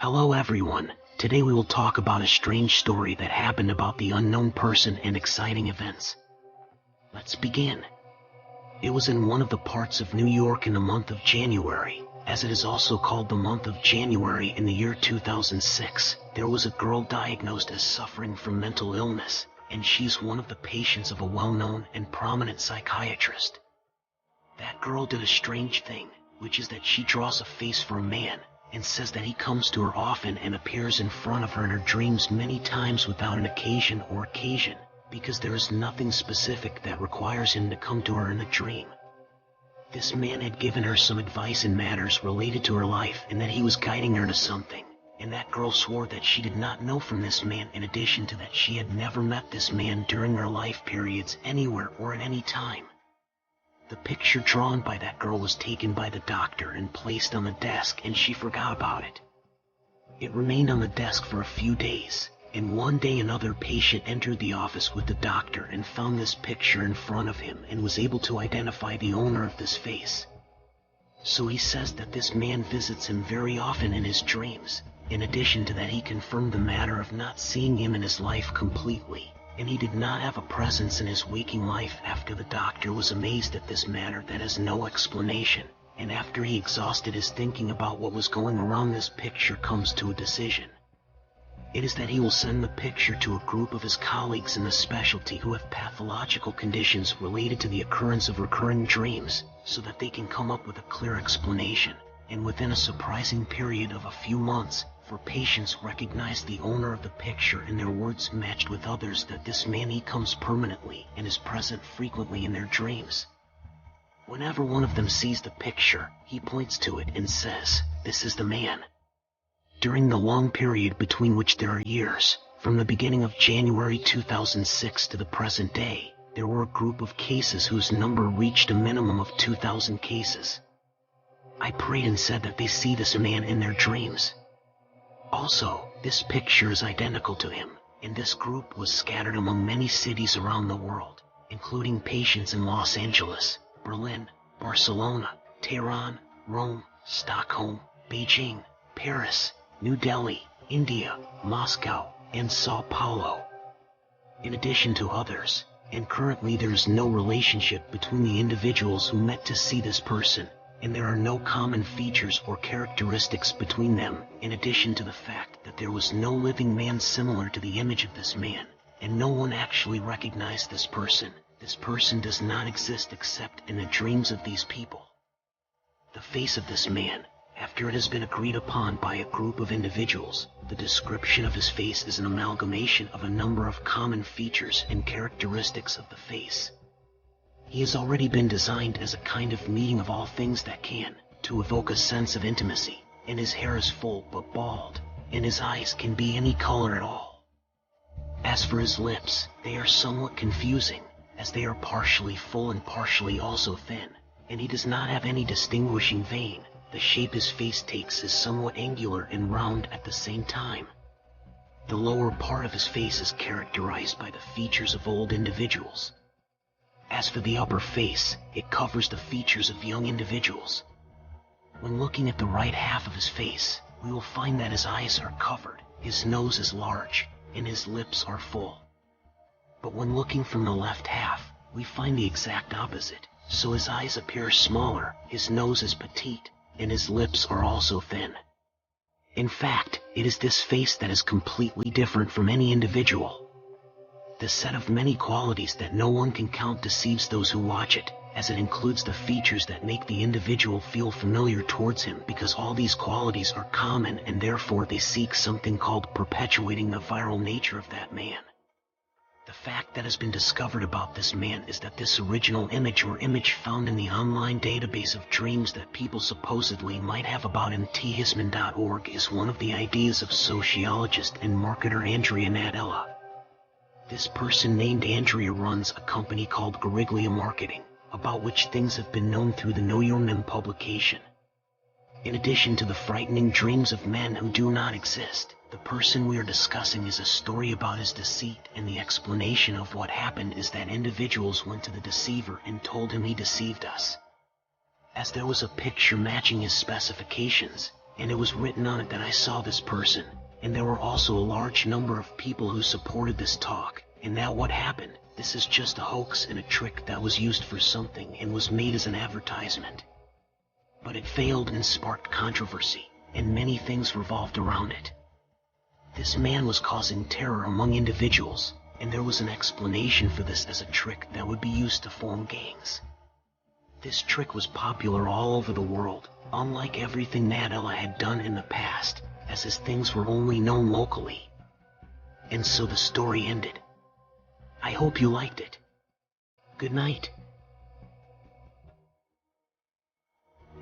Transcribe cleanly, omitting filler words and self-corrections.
Hello everyone, today we will talk about a strange story that happened about the unknown person and exciting events. Let's begin. It was in one of the parts of New York in the month of January, as it is also called the month of January in the year 2006. There was a girl diagnosed as suffering from mental illness, and she's one of the patients of a well-known and prominent psychiatrist. That girl did a strange thing, which is that she draws a face for a man, and says that he comes to her often and appears in front of her in her dreams many times without an occasion, because there is nothing specific that requires him to come to her in a dream. This man had given her some advice in matters related to her life and that he was guiding her to something, and that girl swore that she did not know from this man, in addition to that she had never met this man during her life periods anywhere or at any time. The picture drawn by that girl was taken by the doctor and placed on the desk, and she forgot about it. It remained on the desk for a few days, and one day another patient entered the office with the doctor and found this picture in front of him and was able to identify the owner of this face. So he says that this man visits him very often in his dreams. In addition to that, he confirmed the matter of not seeing him in his life completely, and he did not have a presence in his waking life. After the doctor was amazed at this matter that has no explanation, and after he exhausted his thinking about what was going around this picture, comes to a decision. It is that he will send the picture to a group of his colleagues in the specialty who have pathological conditions related to the occurrence of recurring dreams, so that they can come up with a clear explanation, and within a surprising period of a few months, for patients recognized the owner of the picture, and their words matched with others that this man, he comes permanently and is present frequently in their dreams. Whenever one of them sees the picture, he points to it and says, "This is the man." During the long period between which there are years, from the beginning of January 2006 to the present day, there were a group of cases whose number reached a minimum of 2,000 cases. I prayed and said that they see this man in their dreams. Also, this picture is identical to him, and this group was scattered among many cities around the world, including patients in Los Angeles, Berlin, Barcelona, Tehran, Rome, Stockholm, Beijing, Paris, New Delhi, India, Moscow, and Sao Paulo, in addition to others, and currently there is no relationship between the individuals who met to see this person, and there are no common features or characteristics between them, in addition to the fact that there was no living man similar to the image of this man, and no one actually recognized this person. This person does not exist except in the dreams of these people. The face of this man, after it has been agreed upon by a group of individuals, the description of his face is an amalgamation of a number of common features and characteristics of the face. He has already been designed as a kind of meeting of all things that can, to evoke a sense of intimacy, and his hair is full but bald, and his eyes can be any color at all. As for his lips, they are somewhat confusing, as they are partially full and partially also thin, and he does not have any distinguishing vein. The shape his face takes is somewhat angular and round at the same time. The lower part of his face is characterized by the features of old individuals. As for the upper face, it covers the features of young individuals. When looking at the right half of his face, we will find that his eyes are covered, his nose is large, and his lips are full. But when looking from the left half, we find the exact opposite, so his eyes appear smaller, his nose is petite, and his lips are also thin. In fact, it is this face that is completely different from any individual. The set of many qualities that no one can count deceives those who watch it, as it includes the features that make the individual feel familiar towards him, because all these qualities are common and therefore they seek something called perpetuating the viral nature of that man. The fact that has been discovered about this man is that this original image or image found in the online database of dreams that people supposedly might have about mthisman.org is one of the ideas of sociologist and marketer Andrea Nadella. This person named Andrea runs a company called Guerrilla Marketing, about which things have been known through the Know Your Mem publication. In addition to the frightening dreams of men who do not exist, the person we are discussing is a story about his deceit, and the explanation of what happened is that individuals went to the deceiver and told him he deceived us. As there was a picture matching his specifications, and it was written on it that I saw this person, and there were also a large number of people who supported this talk. And now what happened? This is just a hoax and a trick that was used for something and was made as an advertisement. But it failed and sparked controversy, and many things revolved around it. This man was causing terror among individuals, and there was an explanation for this as a trick that would be used to form gangs. This trick was popular all over the world, unlike everything Nadella had done in the past, as his things were only known locally. And so the story ended. I hope you liked it. Good night.